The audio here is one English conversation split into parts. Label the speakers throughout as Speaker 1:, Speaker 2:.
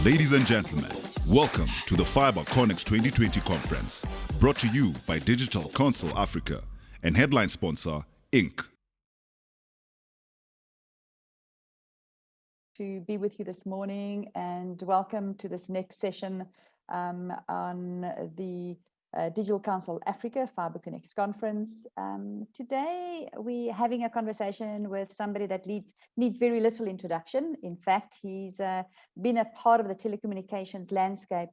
Speaker 1: Ladies and gentlemen, welcome to the Fiber Connex 2020 conference, brought to you by Digital Council Africa and headline sponsor, Inc.
Speaker 2: To be with you this morning, and welcome to this next session on the Digital Council Africa Fiber Connex conference. Today we're having a conversation with somebody that needs very little introduction. In fact, he's been a part of the telecommunications landscape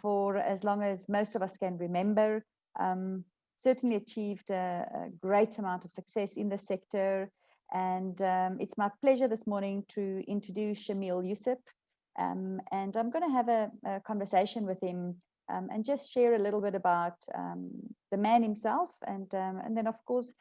Speaker 2: for as long as most of us can remember. Certainly achieved a great amount of success in the sector. And it's my pleasure this morning to introduce Shameel Joosub. And I'm going to have a conversation with him and just share a little bit about the man himself and then, of course,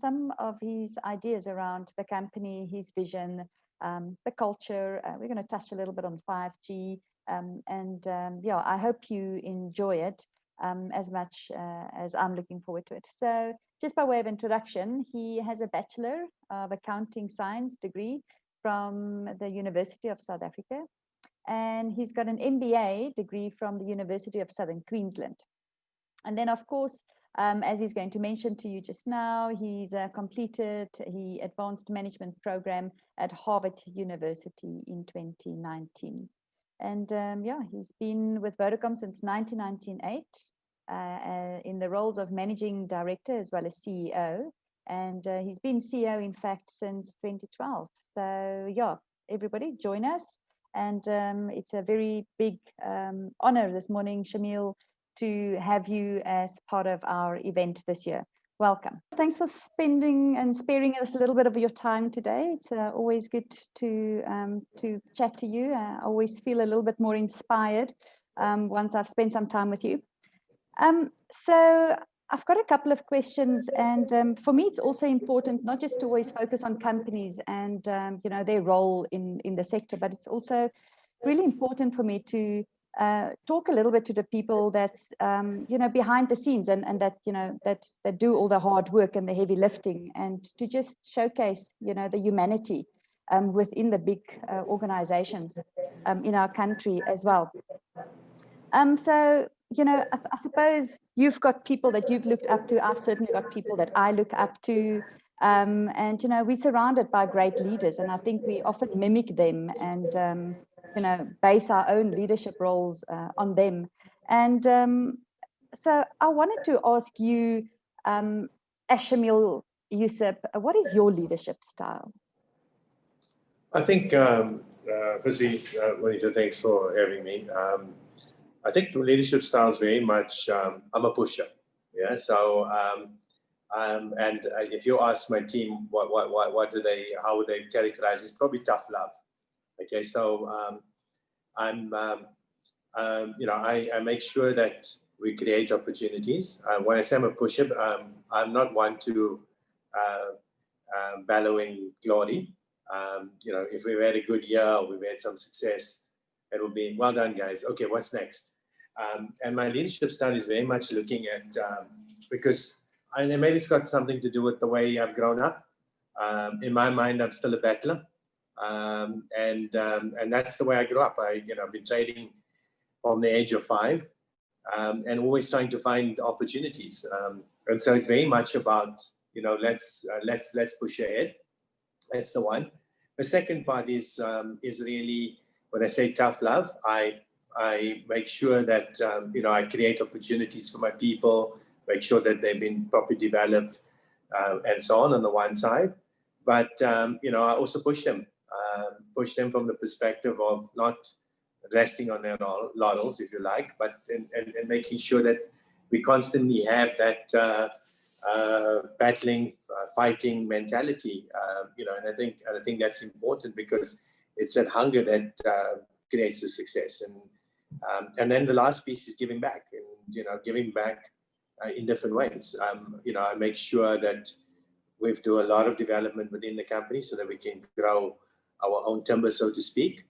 Speaker 2: some of his ideas around the company, his vision, the culture. We're going to touch a little bit on 5G. Yeah, I hope you enjoy it as much as I'm looking forward to it. So just by way of introduction, he has a Bachelor of Accounting Science degree from the University of South Africa. And he's got an MBA degree from the University of Southern Queensland. And then, of course, as he's going to mention to you just now, he's completed the Advanced Management Program at Harvard University in 2019. And yeah, he's been with Vodacom since 1998 in the roles of Managing Director as well as CEO. And he's been CEO, in fact, since 2012. So yeah, everybody join us. And it's a very big honor this morning, Shameel, to have you as part of our event this year. Welcome. Thanks for spending and sparing us a little bit of your time today. It's always good to chat to you. I always feel a little bit more inspired once I've spent some time with you. So I've got a couple of questions, and for me, it's also important not just to always focus on companies and you know, their role in the sector, but it's also really important for me to talk a little bit to the people that you know, behind the scenes and that you know that do all the hard work and the heavy lifting, and to just showcase you know the humanity within the big organizations in our country as well. So you know, I suppose you've got people that you've looked up to. I've certainly got people that I look up to. And, you know, we're surrounded by great leaders, and I think we often mimic them and, you know, base our own leadership roles on them. And so I wanted to ask you, as Shameel Joosub, what is your leadership style?
Speaker 3: I think, firstly, Juanita, thanks for having me. I think the leadership style is very much, I'm a pusher. Yeah. So, and if you ask my team, what do they, how would they characterize me? It's probably tough love. Okay. So, you know, I make sure that we create opportunities. When I say I'm a pusher, I'm not one to bellow in glory. You know, if we've had a good year, we've had some success, it will be, well done, guys. Okay, what's next? And my leadership style is very much looking at, because maybe it's got something to do with the way I've grown up. In my mind, I'm still a battler. And that's the way I grew up. You know, I've been trading from the age of 5 and always trying to find opportunities. And so it's very much about, you know, let's push ahead. That's the one. The second part is really, when I say tough love, I make sure that, you know, I create opportunities for my people, make sure that they've been properly developed and so on the one side. But, you know, I also push them from the perspective of not resting on their laurels, if you like, but and making sure that we constantly have that battling, fighting mentality, you know, and I think that's important because it's that hunger that creates the success. And then the last piece is giving back, and you know, giving back in different ways. You know, I make sure that we do a lot of development within the company so that we can grow our own timber, so to speak,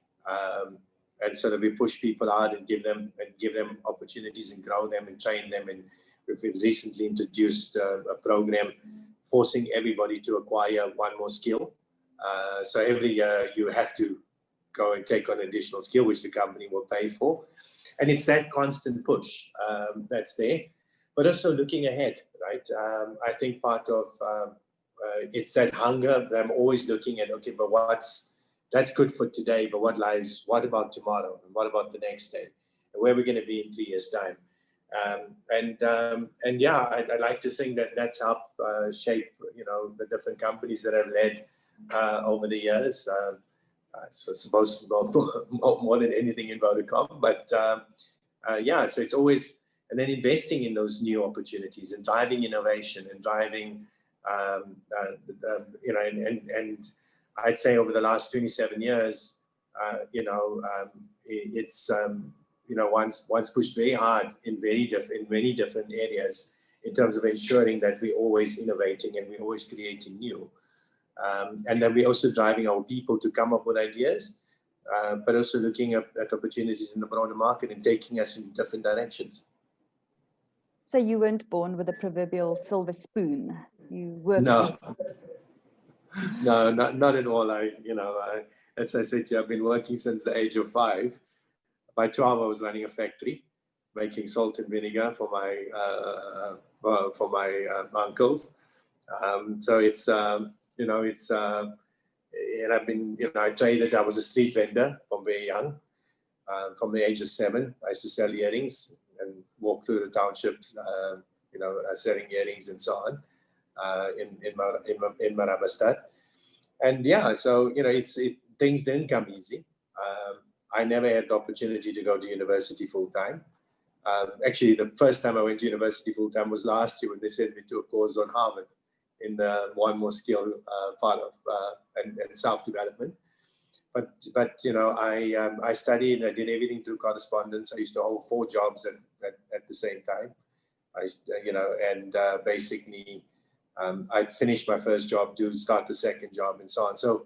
Speaker 3: and so that we push people out and give them opportunities and grow them and train them. And we've recently introduced a program forcing everybody to acquire one more skill. So every year you have to go and take on additional skill, which the company will pay for. And it's that constant push that's there, but also looking ahead, right? I think part of it's that hunger that I'm always looking at, okay, but that's good for today, but what about tomorrow? And what about the next day? And where are we going to be in 3 years' time? And yeah, I like to think that that's helped shape, the different companies that I've led over the years. I suppose more than anything in Vodacom, but yeah, so it's always, and then investing in those new opportunities and driving innovation and driving, and I'd say over the last 27 years, it's once pushed very hard in many different areas in terms of ensuring that we're always innovating and we're always creating new. And then we're also driving our people to come up with ideas, but also looking at opportunities in the broader market and taking us in different directions.
Speaker 2: So you weren't born with a proverbial silver spoon. You worked.
Speaker 3: No, not at all. As I said to you, I've been working since the age of 5. By 12, I was running a factory, making salt and vinegar for my uncles. So it's and I've been, I traded. I was a street vendor from very young. From the age of 7, I used to sell earrings and walk through the township, selling earrings and so on, in Marabastad. And yeah, so things didn't come easy. I never had the opportunity to go to university full time. Actually, the first time I went to university full time was last year when they sent me to a course on Harvard in the one more skill part of and self-development. But I studied. I did everything through correspondence. I used to hold 4 jobs at the same time. Basically, I finished my first job to start the second job and so on. So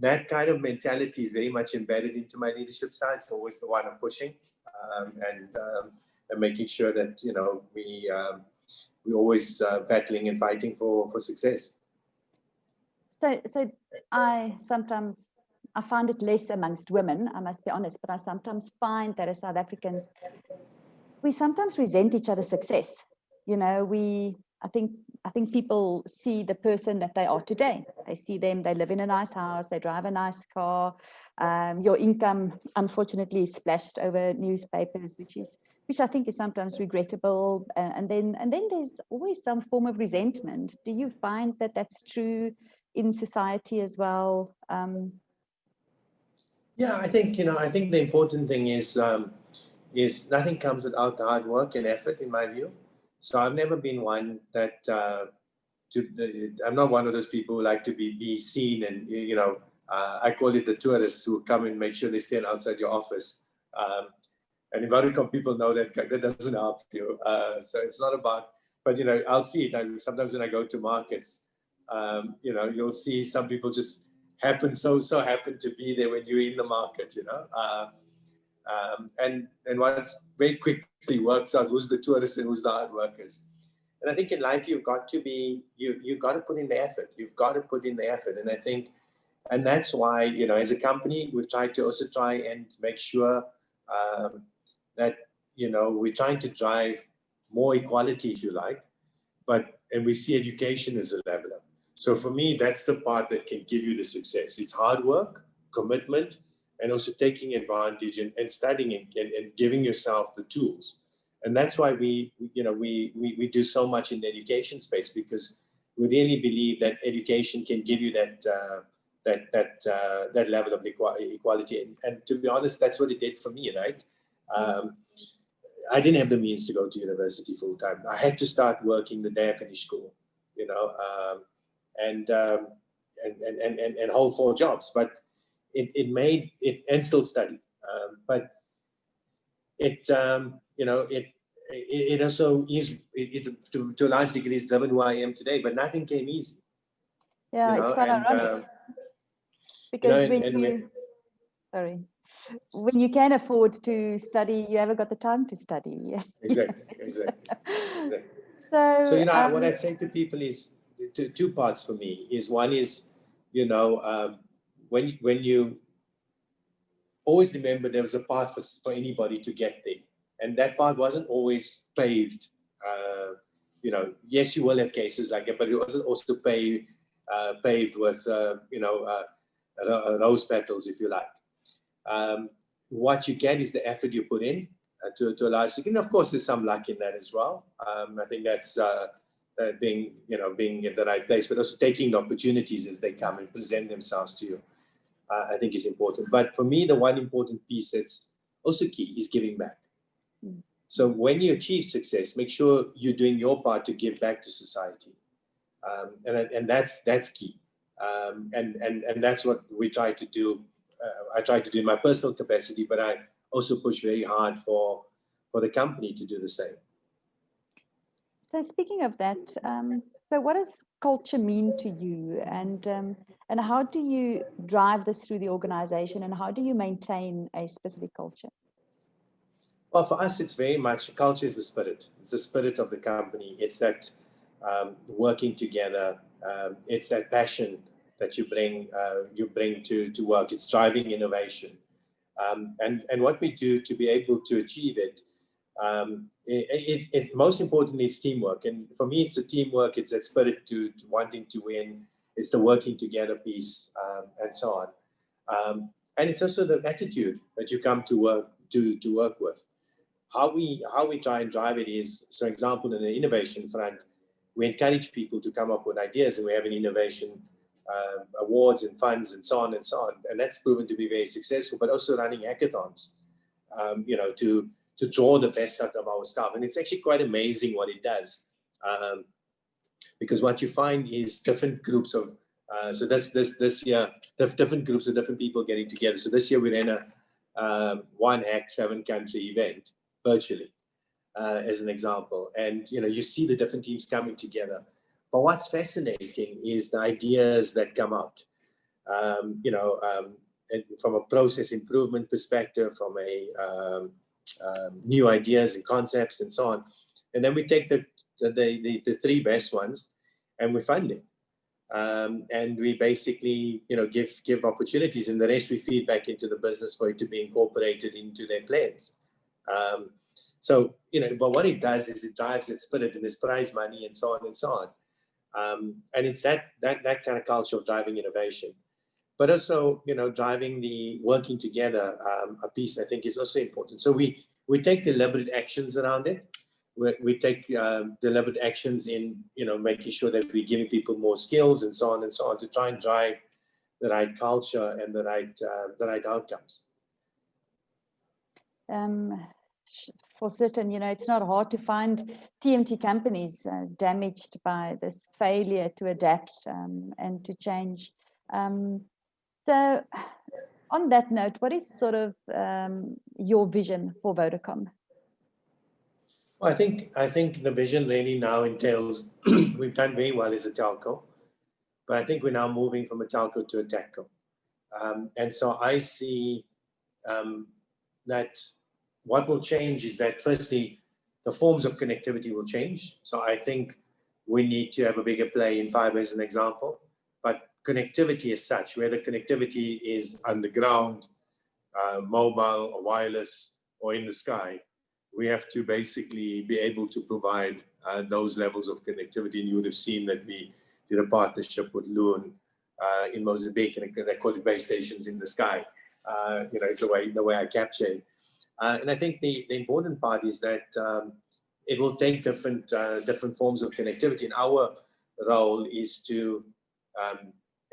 Speaker 3: that kind of mentality is very much embedded into my leadership style. It's always the one I'm pushing, and making sure that we're always battling and fighting for success.
Speaker 2: So I find it less amongst women, I must be honest, but I sometimes find that as South Africans, we sometimes resent each other's success. I think people see the person that they are today. They see them, they live in a nice house, they drive a nice car. Your income, unfortunately, is splashed over newspapers, which I think is sometimes regrettable. And then there's always some form of resentment. Do you find that that's true in society as well?
Speaker 3: Yeah, I think the important thing is nothing comes without hard work and effort, in my view. So I've never been one that I'm not one of those people who like to be seen, and I call it the tourists who come and make sure they stand outside your office. And in Vodacom, people know that doesn't help you. So it's not about, but I'll see it. Sometimes when I go to markets, you'll see some people just happen to be there when you're in the market. And once very quickly works out who's the tourists and who's the hard workers. And I think in life you've got to put in the effort. You've got to put in the effort. And I think, and that's why as a company we've tried to also try and make sure that we're trying to drive more equality, if you like, and we see education as a leveler. So for me, that's the part that can give you the success. It's hard work, commitment, and also taking advantage and studying and giving yourself the tools. And that's why we do so much in the education space, because we really believe that education can give you that level of equality. And to be honest, that's what it did for me, right? I didn't have the means to go to university full time. I had to start working the day I finished school, and hold 4 jobs. But it made it, and still study. But it also is, to a large degree, is driven who I am today. But nothing came easy.
Speaker 2: Yeah, it's quite ironic. Because when you can afford to study, you haven't got the time to study.
Speaker 3: Exactly. So what I'd say to people is 2 parts for me. Is one is when always remember there was a path for anybody to get there. And that path wasn't always paved. Yes, you will have cases like that, but it wasn't also paved with, rose petals, if you like. What you get is the effort you put in to a large degree. And of course, there's some luck in that as well. I think that's being in the right place, but also taking the opportunities as they come and present themselves to you, I think is important. But for me, the one important piece that's also key is giving back. So when you achieve success, make sure you're doing your part to give back to society. And that's key. And that's what we try to do. I try to do in my personal capacity, but I also push very hard for the company to do the same.
Speaker 2: So speaking of that, so what does culture mean to you, and how do you drive this through the organization, and how do you maintain a specific culture?
Speaker 3: Well, for us, it's very much culture is the spirit. It's the spirit of the company. It's that working together. It's that passion that you bring to work. It's driving innovation, and what we do to be able to achieve it. It's most importantly, it's teamwork. And for me, it's the teamwork. It's that spirit to wanting to win. It's the working together piece, and so on. And it's also the attitude that you come to work with. How we try and drive it is, so example, in the innovation front, we encourage people to come up with ideas, and we have an innovation awards and funds and so on and so on. And that's proven to be very successful, but also running hackathons, to draw the best out of our staff. And it's actually quite amazing what it does. Because what you find is different groups of, so this year, different groups of different people getting together. So this year we ran a one hack 7-country event virtually, as an example. And, you see the different teams coming together. But what's fascinating is the ideas that come out, from a process improvement perspective, from a new ideas and concepts and so on. And then we take the 3 best ones and we fund it. And we basically, give opportunities, and the rest we feed back into the business for it to be incorporated into their plans. But what it does is it drives its spirit, and there's prize money and so on and so on. And it's that kind of culture of driving innovation, but also, driving the working together, a piece I think is also important. So we take deliberate actions around it. We take deliberate actions in, making sure that we're giving people more skills and so on to try and drive the right culture and the right outcomes.
Speaker 2: For certain, it's not hard to find TMT companies damaged by this failure to adapt and to change. So on that note, what is sort of your vision for Vodacom?
Speaker 3: Well, I think the vision really now entails, we've done very well as a telco, but I think we're now moving from a telco to a techco. And so I see that what will change is that, firstly, the forms of connectivity will change. So I think we need to have a bigger play in fiber as an example, but connectivity as such, whether connectivity is underground, mobile or wireless or in the sky, we have to basically be able to provide those levels of connectivity. And you would have seen that we did a partnership with Loon in Mozambique, and they call it base stations in the sky. It's the way I capture it. And I think the important part is that it will take different forms of connectivity. And our role is to,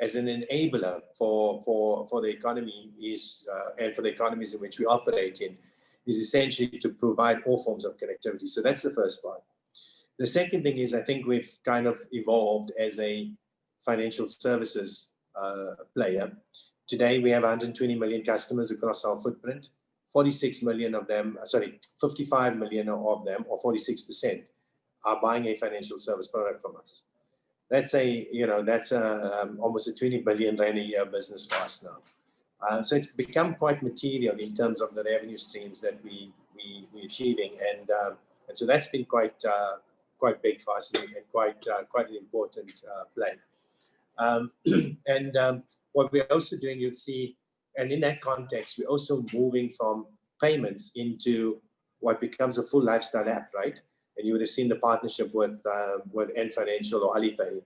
Speaker 3: as an enabler for the economy and for the economies in which we operate in, is essentially to provide all forms of connectivity. So that's the first part. The second thing is, I think we've kind of evolved as a financial services player. Today, we have 120 million customers across our footprint. 55 million of them, or 46%, are buying a financial service product from us. That's almost a 20 billion rand a year business for us now. So it's become quite material in terms of the revenue streams that we're achieving, and so that's been quite big for us and quite an important play. And what we're also doing, you'll see, And in that context, we're also moving from payments into what becomes a full lifestyle app, right? And you would have seen the partnership with N Financial or Alipay,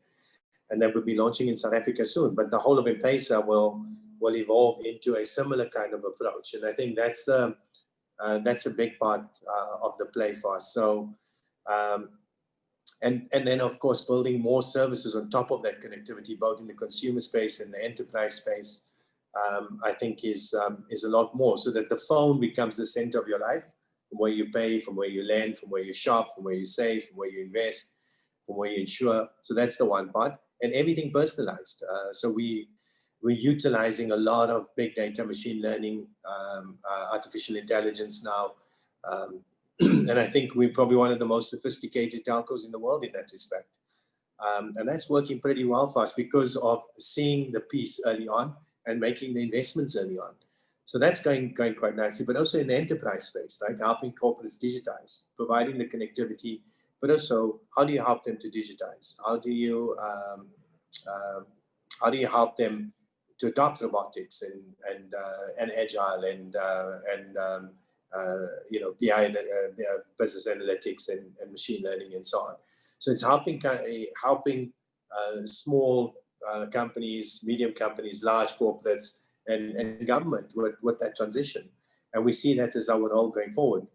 Speaker 3: and that will be launching in South Africa soon. But the whole of M-Pesa will evolve into a similar kind of approach, and I think that's a big part of the play for us. So, and then of course building more services on top of that connectivity, both in the consumer space and the enterprise space, I think is a lot more, so that the phone becomes the center of your life, from where you pay, from where you lend, from where you shop, from where you save, from where you invest, from where you insure. So that's the one part, and everything personalized. So we're utilizing a lot of big data, machine learning, artificial intelligence now. And I think we're probably one of the most sophisticated telcos in the world in that respect. And that's working pretty well for us because of seeing the piece early on and making the investments early on. So that's going quite nicely, but also in the enterprise space, right? Helping corporates digitize, providing the connectivity, but also how do you help them to digitize? How do you help them to adopt robotics and agile and BI, business analytics and machine learning and so on. So it's helping small companies, medium companies, large corporates, and government with that transition. And we see that as our role going forward.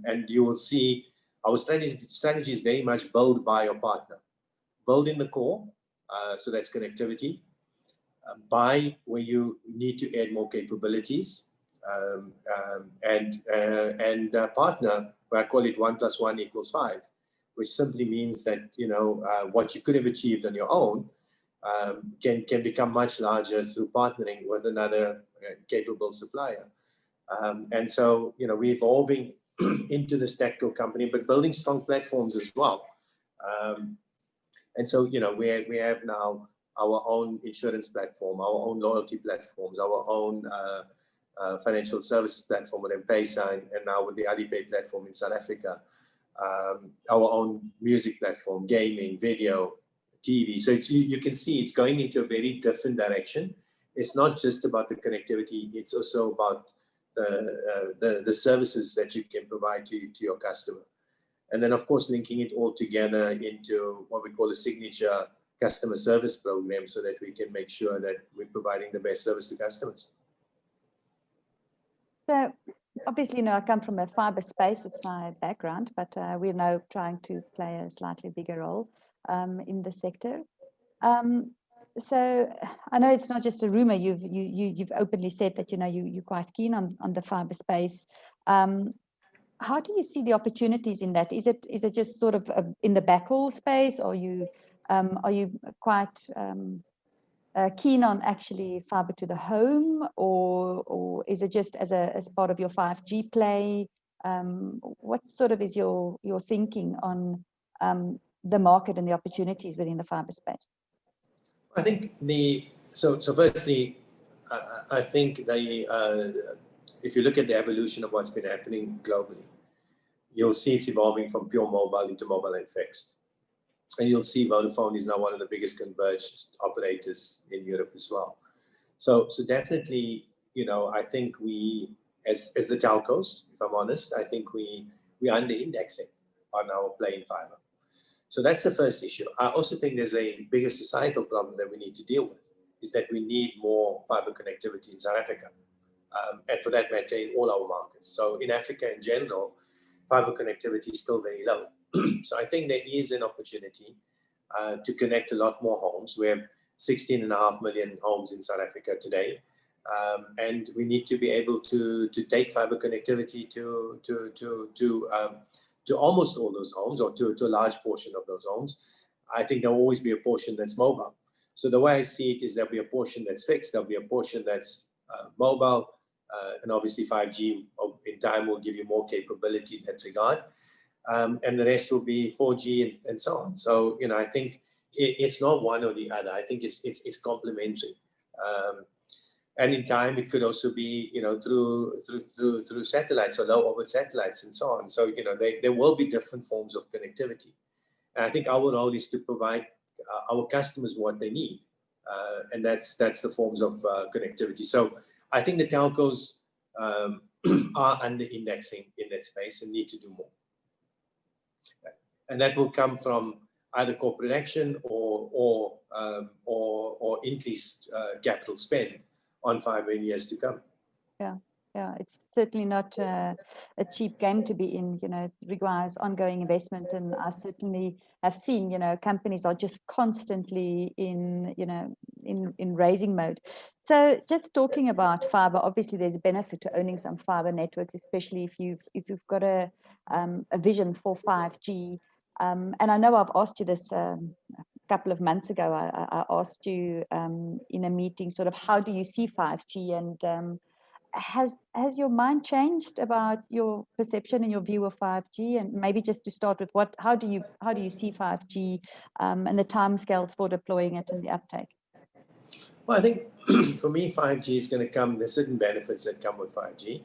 Speaker 3: And you will see our strategy is very much build, buy, or partner. Build in the core, so that's connectivity. Buy where you need to add more capabilities, and partner where I call it 1 + 1 = 5, which simply means that what you could have achieved on your own can become much larger through partnering with another capable supplier. And so we're evolving into the StackCo company, but building strong platforms as well. And so we have now our own insurance platform, our own loyalty platforms, our own financial services platform with M-Pesa, and now with the Alipay platform in South Africa, our own music platform, gaming, video, TV. So you can see it's going into a very different direction. It's not just about the connectivity, it's also about the services that you can provide to your customer. And then, of course, linking it all together into what we call a signature customer service program, so that we can make sure that we're providing the best service to customers.
Speaker 2: So obviously, I come from a fiber space, it's my background, but we're now trying to play a slightly bigger role in the sector. So I know it's not just a rumor, you've openly said that you're quite keen on the fiber space. How do you see the opportunities in that? Is it just sort of in the backhaul space, or are you quite keen on actually fiber to the home, or is it just as part of your 5G play? What sort of is your thinking on the market and the opportunities within the fiber space?
Speaker 3: I think so firstly, I think if you look at the evolution of what's been happening globally, you'll see it's evolving from pure mobile into mobile and fixed. And you'll see Vodafone is now one of the biggest converged operators in Europe as well. So definitely, I think we, as the telcos, if I'm honest, I think we're under-indexing on our play in fiber. So that's the first issue. I also think there's a bigger societal problem that we need to deal with, is that we need more fiber connectivity in South Africa. And for that matter, in all our markets. So in Africa in general, fiber connectivity is still very low. So I think there is an opportunity to connect a lot more homes. We have 16.5 million homes in South Africa today. And we need to be able to take fiber connectivity to almost all those homes, or to a large portion of those homes. I think there will always be a portion that's mobile. So the way I see it is there'll be a portion that's fixed, there'll be a portion that's mobile, and obviously 5G in time will give you more capability in that regard. And the rest will be 4G and so on. So, I think it's not one or the other. I think it's complementary. And in time, it could also be, through satellites or low orbit satellites and so on. So, there will be different forms of connectivity. And I think our role is to provide our customers what they need. And that's the forms of connectivity. So I think the telcos are under indexing in that space and need to do more. And that will come from either corporate action or increased capital spend on fiber in years to come.
Speaker 2: Yeah, it's certainly not a cheap game to be in. It requires ongoing investment, and I certainly have seen, companies are just constantly in raising mode. So just talking about fiber, obviously there's a benefit to owning some fiber networks, especially if you've got a vision for 5G. And I know I've asked you this a couple of months ago. I asked you in a meeting, sort of, how do you see 5G, and has your mind changed about your perception and your view of 5G? And maybe just to start with, how do you see 5G and the timescales for deploying it and the uptake?
Speaker 3: Well, I think for me, 5G is going to come. There's certain benefits that come with 5G.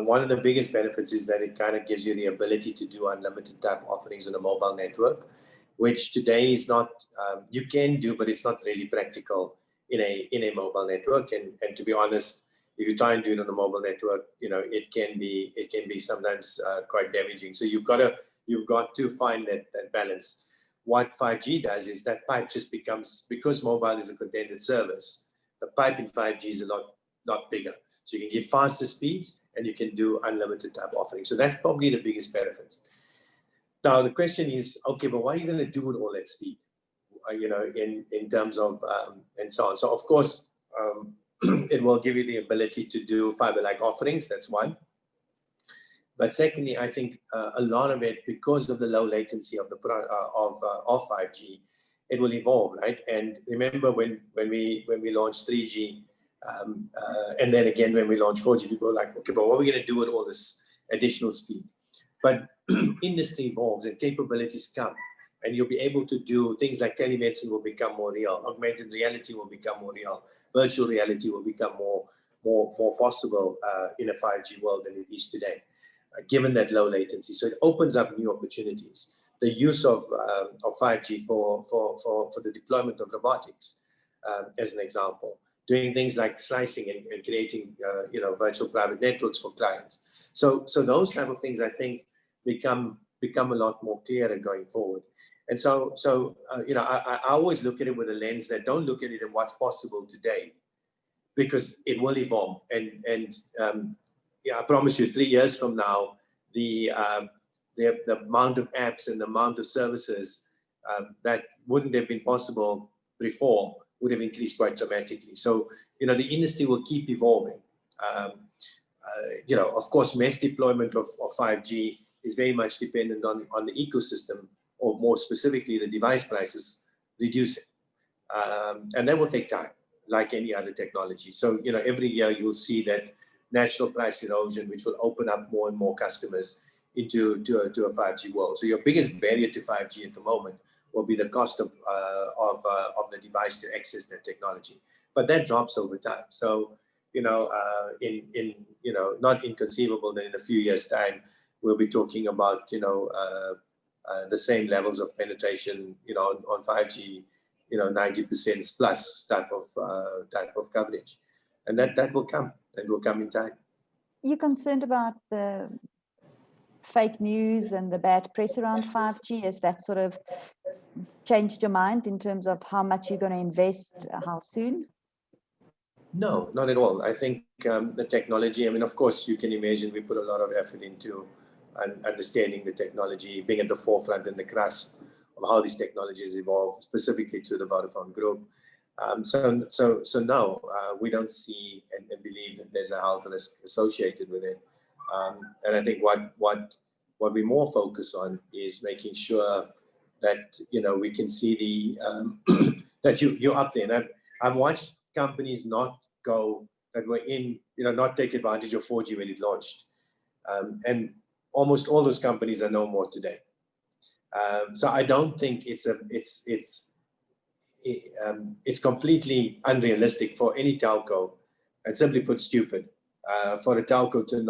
Speaker 3: One of the biggest benefits is that it kind of gives you the ability to do unlimited type offerings on a mobile network, which today is not. You can do, but it's not really practical in a mobile network. And to be honest, if you try and do it on a mobile network, it can be sometimes quite damaging. So you've got to find that balance. What 5G does is that pipe just becomes, because mobile is a contented service, the pipe in 5G is a lot bigger. So you can give faster speeds and you can do unlimited type offerings. So that's probably the biggest benefits. Now the question is, okay, but what are you going to do with all that speed? In terms of and so on. So of course. It will give you the ability to do fiber-like offerings. That's one. But secondly, I think a lot of it, because of the low latency of 5G, it will evolve, right? And remember when we launched 3G, and then again when we launched 4G, people were like, okay, but what are we going to do with all this additional speed? But industry evolves and capabilities come. And you'll be able to do things like telemedicine will become more real, augmented reality will become more real, virtual reality will become more possible in a 5G world than it is today, given that low latency. So it opens up new opportunities. The use of 5G for the deployment of robotics, as an example, doing things like slicing and creating virtual private networks for clients. So those type of things, I think, become a lot more clearer going forward. And so I always look at it with a lens that don't look at it in what's possible today, because it will evolve. And I promise you, 3 years from now, the amount of apps and the amount of services that wouldn't have been possible before would have increased quite dramatically. So the industry will keep evolving. Of course, mass deployment of 5G is very much dependent on the ecosystem, or more specifically, the device prices reducing. And that will take time, like any other technology. So, every year you'll see that natural price erosion, which will open up more and more customers into a 5G world. So your biggest barrier to 5G at the moment will be the cost of the device to access that technology. But that drops over time. So, not inconceivable that in a few years' time, we'll be talking about, the same levels of penetration, on 5G, 90% plus type of coverage, and that will come in time.
Speaker 2: You're concerned about the fake news and the bad press around 5G? Has that sort of changed your mind in terms of how much you're going to invest, how soon?
Speaker 3: No, not at all. I think the technology, of course, you can imagine we put a lot of effort into understanding the technology, being at the forefront and the grasp of how these technologies evolve, specifically to the Vodacom group. So no, we don't see and believe that there's a health risk associated with it. And I think what we more focus on is making sure that we can see the that you're up there. And I've watched companies not take advantage of 4G when it launched, and almost all those companies are no more today. So I don't think it's completely unrealistic for any telco, and simply put, stupid, for a telco to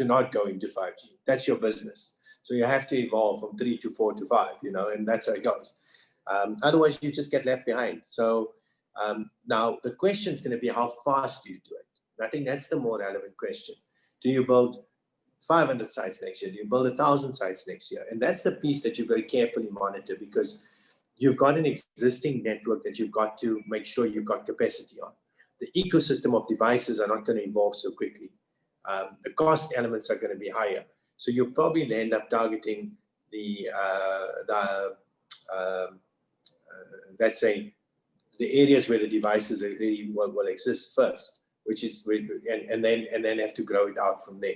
Speaker 3: not go into 5G. That's your business. So you have to evolve from 3 to 4 to 5, and that's how it goes. Otherwise, you just get left behind. So, Now, the question is going to be how fast do you do it? And I think that's the more relevant question. Do you build 500 sites next year? Do you build 1,000 sites next year? And that's the piece that you've got to carefully monitor, because you've got an existing network that you've got to make sure you've got capacity on. The ecosystem of devices are not going to evolve so quickly. The cost elements are going to be higher. So you'll probably end up targeting let's say, the areas where the devices really will exist first, which is, and then have to grow it out from there.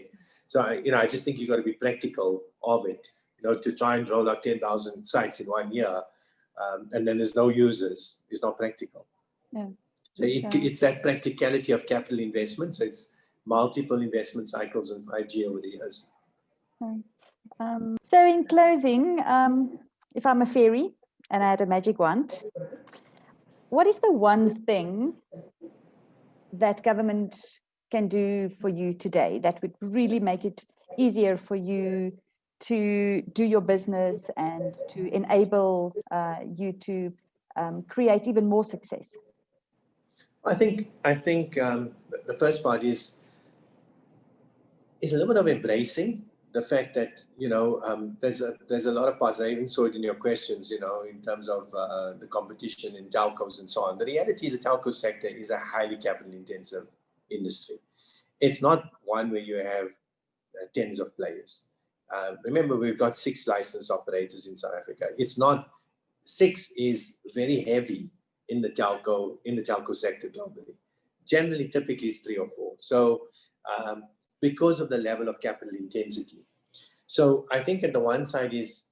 Speaker 3: So, I just think you've got to be practical of it, to try and roll out 10,000 sites in 1 year, and then there's no users, is not practical.
Speaker 2: Yeah.
Speaker 3: So it's that practicality of capital investment. So it's multiple investment cycles in 5G over the years.
Speaker 2: Okay. So in closing, if I'm a fairy and I had a magic wand, what is the one thing that government can do for you today that would really make it easier for you to do your business and to enable you to create even more success?
Speaker 3: I think the first part is a little bit of embracing the fact that there's a lot of parts. I even saw it in your questions, in terms of the competition in telcos and so on. The reality is the telco sector is a highly capital intensive industry. It's not one where you have tens of players. Remember, we've got 6 licensed operators in South Africa. It's not 6 is very heavy in the telco sector globally. Generally, typically it's 3 or 4. So because of the level of capital intensity. So I think at the one side is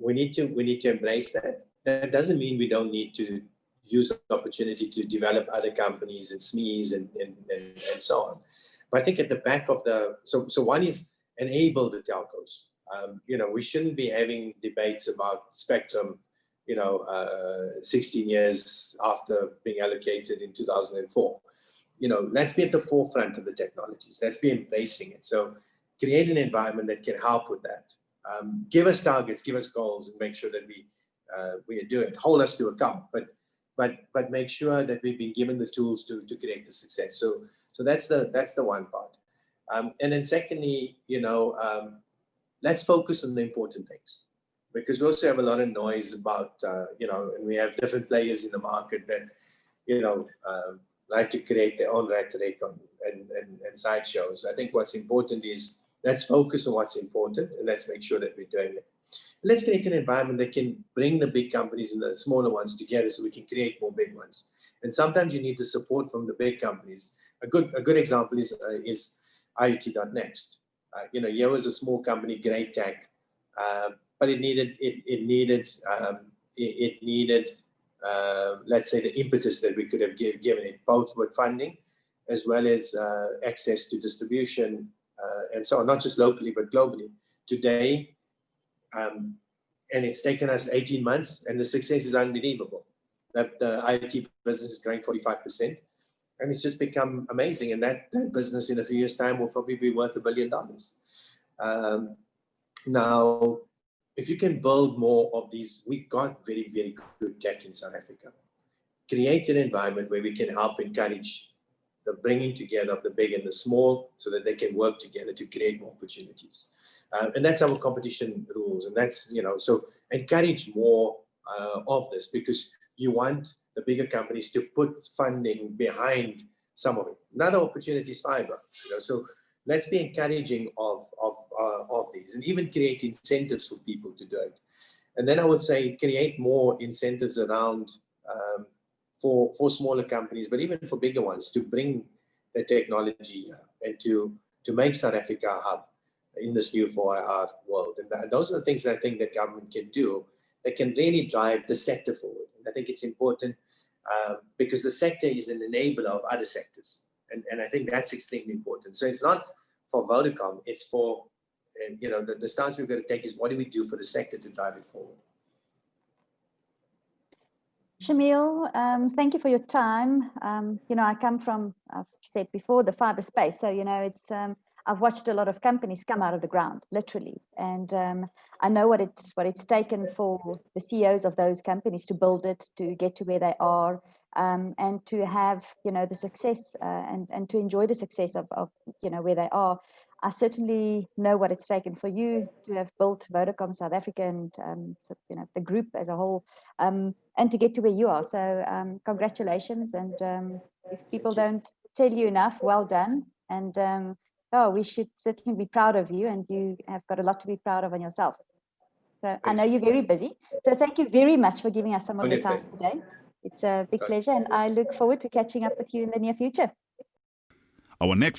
Speaker 3: we need to embrace that. That doesn't mean we don't need to use the opportunity to develop other companies and SMEs and so on. But I think at the back of so one is enable the telcos. We shouldn't be having debates about spectrum 16 years after being allocated in 2004. Let's be at the forefront of the technologies. Let's be embracing it. So create an environment that can help with that. Give us targets, give us goals, and make sure that we do it. Hold us to account, but make sure that we've been given the tools to create the success. So that's the one part. And then secondly, let's focus on the important things, because we also have a lot of noise about and we have different players in the market that like to create their own rhetoric and sideshows. I think what's important is let's focus on what's important and let's make sure that we're doing it. Let's create an environment that can bring the big companies and the smaller ones together so we can create more big ones. And sometimes you need the support from the big companies. A good example is IoT.next. Here was a small company, great tech, but it needed let's say the impetus that we could have given it, both with funding as well as access to distribution and so on, not just locally but globally. Today, and it's taken us 18 months, and the success is unbelievable. That the IoT business is growing 45%, and it's just become amazing. And that business in a few years' time will probably be worth $1 billion. Now, if you can build more of these, we've got very, very good tech in South Africa. Create an environment where we can help encourage the bringing together of the big and the small so that they can work together to create more opportunities. And that's our competition rules. And that's, so encourage more of this, because you want the bigger companies to put funding behind some of it. Another opportunity is fiber. So let's be encouraging of these, and even create incentives for people to do it. And then I would say create more incentives around for smaller companies, but even for bigger ones, to bring the technology and to make South Africa a hub in this new 4IR world. And those are the things that I think that government can do that can really drive the sector forward. And I think it's important because the sector is an enabler of other sectors. And I think that's extremely important. So it's not for Vodacom, it's for, the stance we've got to take is what do we do for the sector to drive it forward?
Speaker 2: Shameel, thank you for your time. I come from, I've said before, the fiber space. So, it's I've watched a lot of companies come out of the ground, literally. And I know what it's taken for the CEOs of those companies to build it, to get to where they are. and to have, the success and to enjoy the success of where they are. I certainly know what it's taken for you to have built Vodacom South Africa and the group as a whole, and to get to where you are. So congratulations, and if people don't tell you enough, well done. And we should certainly be proud of you, and you have got a lot to be proud of on yourself. So I know you're very busy. So thank you very much for giving us some of your time today. It's a big pleasure, and I look forward to catching up with you in the near future.
Speaker 1: Our next